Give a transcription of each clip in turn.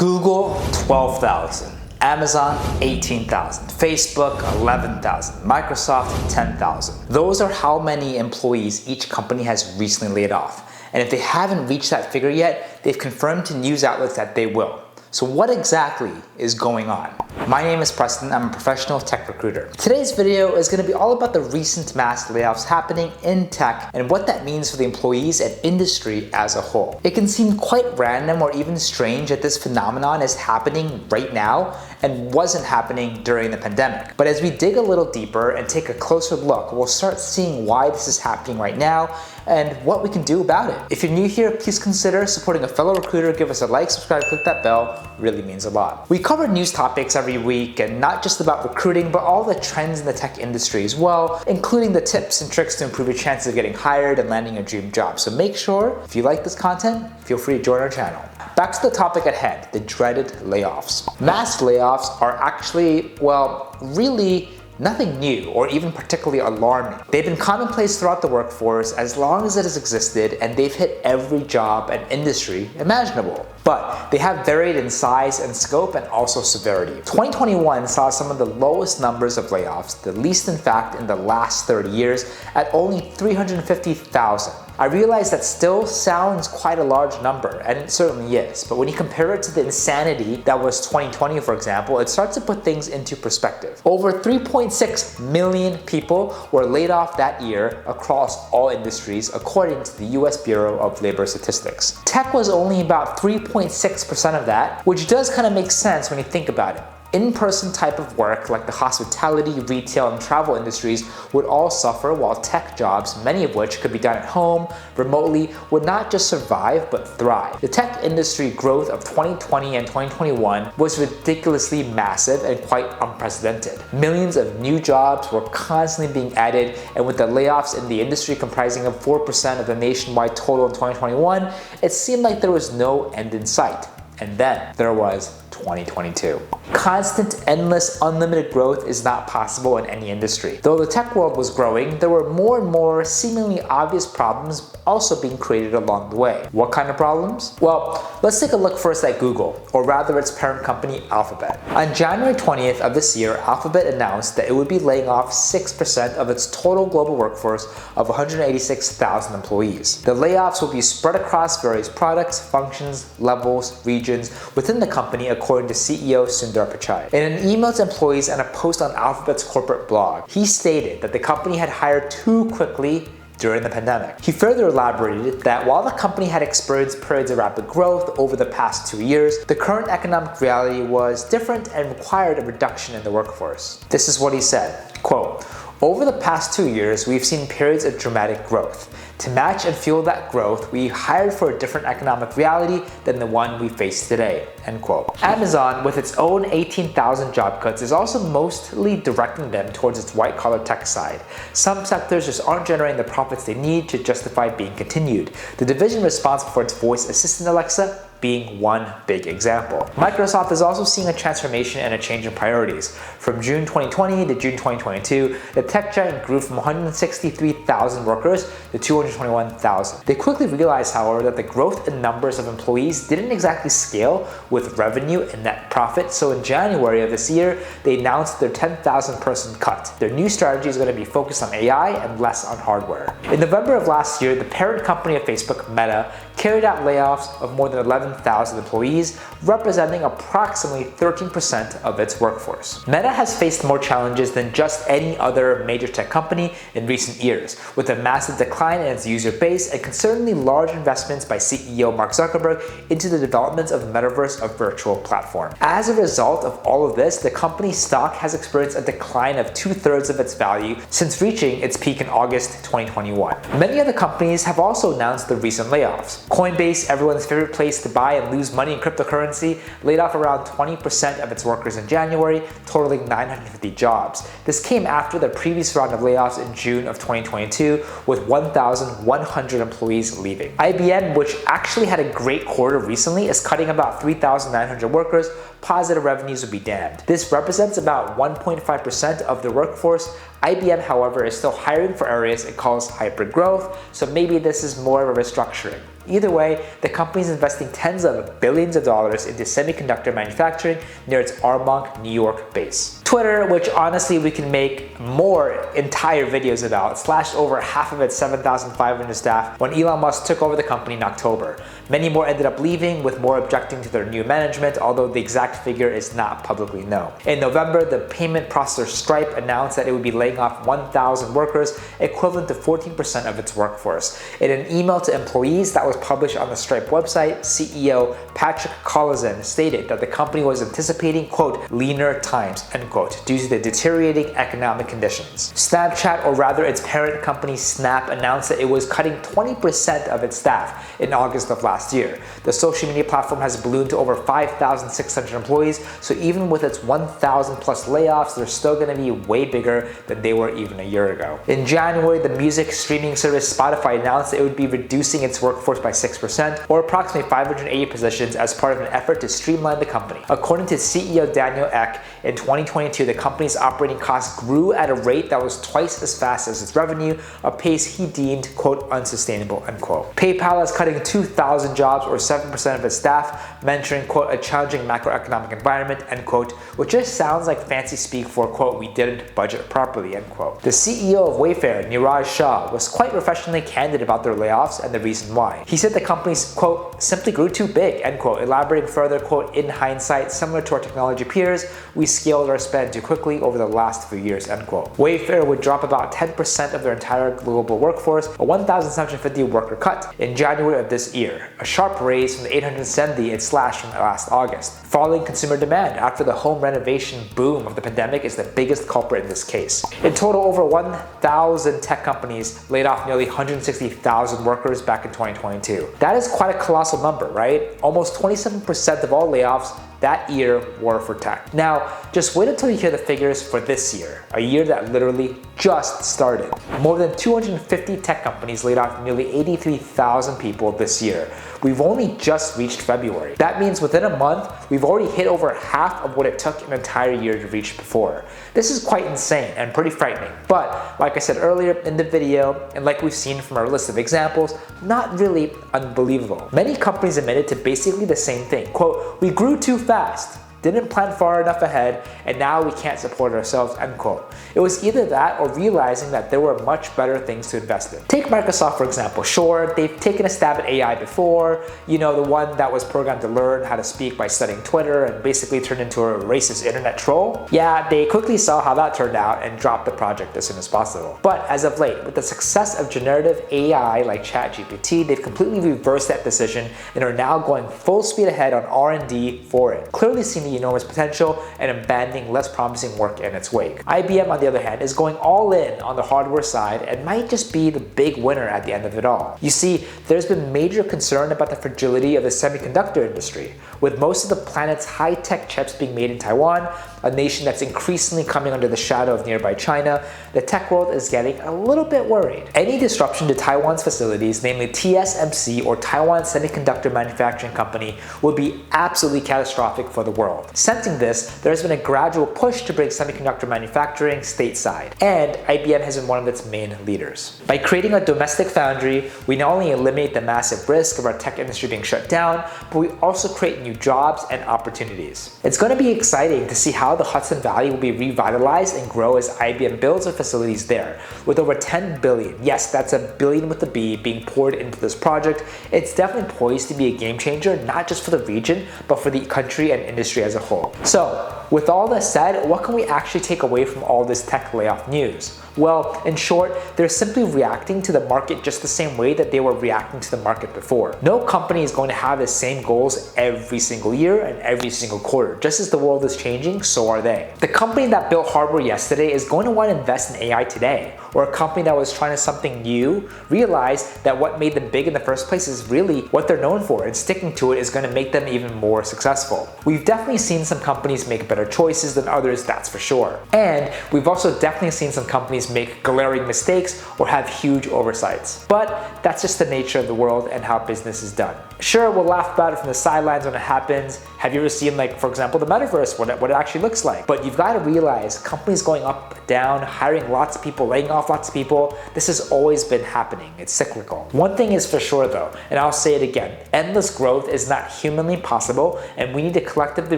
Google, 12,000. Amazon, 18,000. Facebook, 11,000. Microsoft, 10,000. Those are how many employees each company has recently laid off. And if they haven't reached that figure yet, they've confirmed to news outlets that they will. So what exactly is going on? My name is Preston, I'm a professional tech recruiter. Today's video is going to be all about the recent mass layoffs happening in tech and what that means for the employees and industry as a whole. It can seem quite random or even strange that this phenomenon is happening right now and wasn't happening during the pandemic. But as we dig a little deeper and take a closer look, we'll start seeing why this is happening right now and what we can do about it. If you're new here, please consider supporting a fellow recruiter. Give us a like, subscribe, click that bell. Really means a lot. We cover news topics every week, and not just about recruiting, but all the trends in the tech industry as well, including the tips and tricks to improve your chances of getting hired and landing a dream job. So make sure, if you like this content, feel free to join our channel. Back to the topic at hand, the dreaded layoffs. Mass layoffs are actually, well, really nothing new or even particularly alarming. They've been commonplace throughout the workforce as long as it has existed, and they've hit every job and industry imaginable. But they have varied in size and scope and also severity. 2021 saw some of the lowest numbers of layoffs, the least in fact in the last 30 years, at only 350,000. I realize that still sounds quite a large number, and it certainly is, but when you compare it to the insanity that was 2020, for example, it starts to put things into perspective. Over 3.6 million people were laid off that year across all industries, according to the US Bureau of Labor Statistics. Tech was only about 3.6% of that, which does kind of make sense when you think about it. In-person type of work like the hospitality, retail, and travel industries would all suffer, while tech jobs, many of which could be done at home, remotely, would not just survive but thrive. The tech industry growth of 2020 and 2021 was ridiculously massive and quite unprecedented. Millions of new jobs were constantly being added, and with the layoffs in the industry comprising of 4% of the nationwide total in 2021, it seemed like there was no end in sight. And then there was 2022. Constant, endless, unlimited growth is not possible in any industry. Though the tech world was growing, there were more and more seemingly obvious problems also being created along the way. What kind of problems? Well, let's take a look first at Google, or rather its parent company, Alphabet. On January 20th of this year, Alphabet announced that it would be laying off 6% of its total global workforce of 186,000 employees. The layoffs will be spread across various products, functions, levels, regions within the company, according to CEO Sundar Pichai. In an email to employees and a post on Alphabet's corporate blog, he stated that the company had hired too quickly during the pandemic. He further elaborated that while the company had experienced periods of rapid growth over the past 2 years, the current economic reality was different and required a reduction in the workforce. This is what he said, quote, "Over the past 2 years, we've seen periods of dramatic growth. To match and fuel that growth, we hired for a different economic reality than the one we face today," end quote. Amazon, with its own 18,000 job cuts, is also mostly directing them towards its white-collar tech side. Some sectors just aren't generating the profits they need to justify being continued. The division responsible for its voice assistant Alexa being one big example. Microsoft is also seeing a transformation and a change in priorities. From June 2020 to June 2022, the tech giant grew from 163,000 workers to 221,000. They quickly realized, however, that the growth in numbers of employees didn't exactly scale with revenue and net profit, so in January of this year, they announced their 10,000 person cut. Their new strategy is going to be focused on AI and less on hardware. In November of last year, the parent company of Facebook, Meta, carried out layoffs of more than 11,000 employees, representing approximately 13% of its workforce. Meta has faced more challenges than just any other major tech company in recent years, with a massive decline in its user base and concerningly large investments by CEO Mark Zuckerberg into the development of the metaverse of virtual platform. As a result of all of this, the company's stock has experienced a decline of 2/3 of its value since reaching its peak in August 2021. Many other companies have also announced the recent layoffs. Coinbase, everyone's favorite place to buy and lose money in cryptocurrency, laid off around 20% of its workers in January, totaling 950 jobs. This came after the previous round of layoffs in June of 2022, with 1,100 employees leaving. IBM, which actually had a great quarter recently, is cutting about 3,900 workers. Positive revenues would be damned. This represents about 1.5% of the workforce. IBM, however, is still hiring for areas it calls hyper growth, so maybe this is more of a restructuring. Either way, the company is investing tens of billions of dollars into semiconductor manufacturing near its Armonk, New York base. Twitter, which honestly we can make more entire videos about, slashed over half of its 7,500 staff when Elon Musk took over the company in October. Many more ended up leaving, with more objecting to their new management, although the exact figure is not publicly known. In November, the payment processor Stripe announced that it would be laying off 1,000 workers, equivalent to 14% of its workforce. In an email to employees that was published on the Stripe website, CEO Patrick Collison stated that the company was anticipating, quote, leaner times, end quote, due to the deteriorating economic conditions. Snapchat, or rather its parent company Snap, announced that it was cutting 20% of its staff in August of last year. The social media platform has ballooned to over 5,600 employees, so even with its 1,000 plus layoffs, they're still going to be way bigger than they were even a year ago. In January, the music streaming service Spotify announced that it would be reducing its workforce by 6%, or approximately 580 positions, as part of an effort to streamline the company. According to CEO Daniel Ek, in 2022, the company's operating costs grew at a rate that was twice as fast as its revenue, a pace he deemed, quote, unsustainable, unquote. PayPal is cutting 2,000 jobs, or 7% of its staff, mentioning, quote, a challenging macroeconomic environment, end quote, which just sounds like fancy speak for, quote, we didn't budget properly, end quote. The CEO of Wayfair, Niraj Shah, was quite professionally candid about their layoffs and the reason why. He said the company's, quote, simply grew too big, end quote, elaborating further, quote, in hindsight, similar to our technology peers, we scaled our spend too quickly over the last few years, end quote. Wayfair would drop about 10% of their entire global workforce, a 1,750 worker cut, in January of this year, a sharp raise from the 870 it slashed from last August. Falling consumer demand after the home renovation boom of the pandemic is the biggest culprit in this case. In total, over 1,000 tech companies laid off nearly 160,000 workers back in 2022. That is quite a colossal number, right? Almost 27% of all layoffs that year were for tech. Now, just wait until you hear the figures for this year, a year that literally just started. More than 250 tech companies laid off nearly 83,000 people this year. We've only just reached February. That means within a month, we've already hit over half of what it took an entire year to reach before. This is quite insane and pretty frightening. But like I said earlier in the video, and like we've seen from our list of examples, not really unbelievable. Many companies admitted to basically the same thing. Quote, we grew too fast, didn't plan far enough ahead, and now we can't support ourselves, end quote. It was either that or realizing that there were much better things to invest in. Take Microsoft for example. Sure, they've taken a stab at AI before, you know, the one that was programmed to learn how to speak by studying Twitter and basically turned into a racist internet troll. Yeah, they quickly saw how that turned out and dropped the project as soon as possible. But as of late, with the success of generative AI like ChatGPT, they've completely reversed that decision and are now going full speed ahead on R&D for it, clearly seeing the enormous potential and abandoning less promising work in its wake. IBM, on the other hand, is going all in on the hardware side and might just be the big winner at the end of it all. You see, there's been major concern about the fragility of the semiconductor industry, with most of the planet's high-tech chips being made in Taiwan, a nation that's increasingly coming under the shadow of nearby China. The tech world is getting a little bit worried. Any disruption to Taiwan's facilities, namely TSMC or Taiwan Semiconductor Manufacturing Company, would be absolutely catastrophic for the world. Sensing this, there has been a gradual push to bring semiconductor manufacturing stateside, and IBM has been one of its main leaders. By creating a domestic foundry, we not only eliminate the massive risk of our tech industry being shut down, but we also create new jobs and opportunities. It's going to be exciting to see how the Hudson Valley will be revitalized and grow as IBM builds their facilities there. With over 10 billion, yes, that's a billion with a B, being poured into this project, it's definitely poised to be a game changer, not just for the region, but for the country and industry as a whole. So, with all this said, what can we actually take away from all this tech layoff news? Well, in short, they're simply reacting to the market just the same way that they were reacting to the market before. No company is going to have the same goals every single year and every single quarter. Just as the world is changing, so are they. The company that built hardware yesterday is going to want to invest in AI today. Or a company that was trying something new realized that what made them big in the first place is really what they're known for, and sticking to it is going to make them even more successful. We've definitely seen some companies make better choices than others, that's for sure. And we've also definitely seen some companies make glaring mistakes or have huge oversights. But that's just the nature of the world and how business is done. Sure, we'll laugh about it from the sidelines when it happens. Have you ever seen, like, for example, the metaverse, what it actually looks like? But you've got to realize companies going up, down, hiring lots of people, laying off off lots of people. This has always been happening. It's cyclical. One thing is for sure though, and I'll say it again, endless growth is not humanly possible, and we need to collectively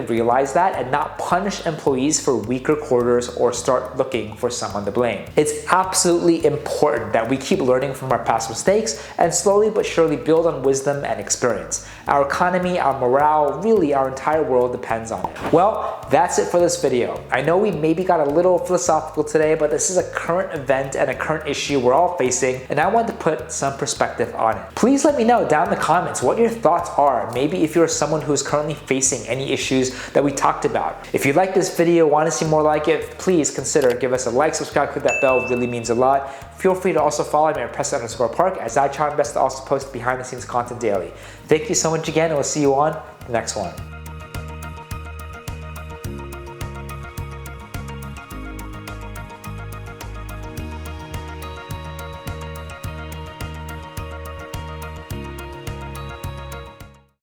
realize that and not punish employees for weaker quarters or start looking for someone to blame. It's absolutely important that we keep learning from our past mistakes and slowly but surely build on wisdom and experience. Our economy, our morale, really our entire world depends on it. Well, that's it for this video. I know we maybe got a little philosophical today, but this is a current event and a current issue we're all facing, and I wanted to put some perspective on it. Please let me know down in the comments what your thoughts are. Maybe if you're someone who's currently facing any issues that we talked about. If you like this video, want to see more like it, please consider give us a like, subscribe, click that bell, really means a lot. Feel free to also follow me at @Preston_Park as I try my best to also post behind the scenes content daily. Thank you so much again, and we'll see you on the next one.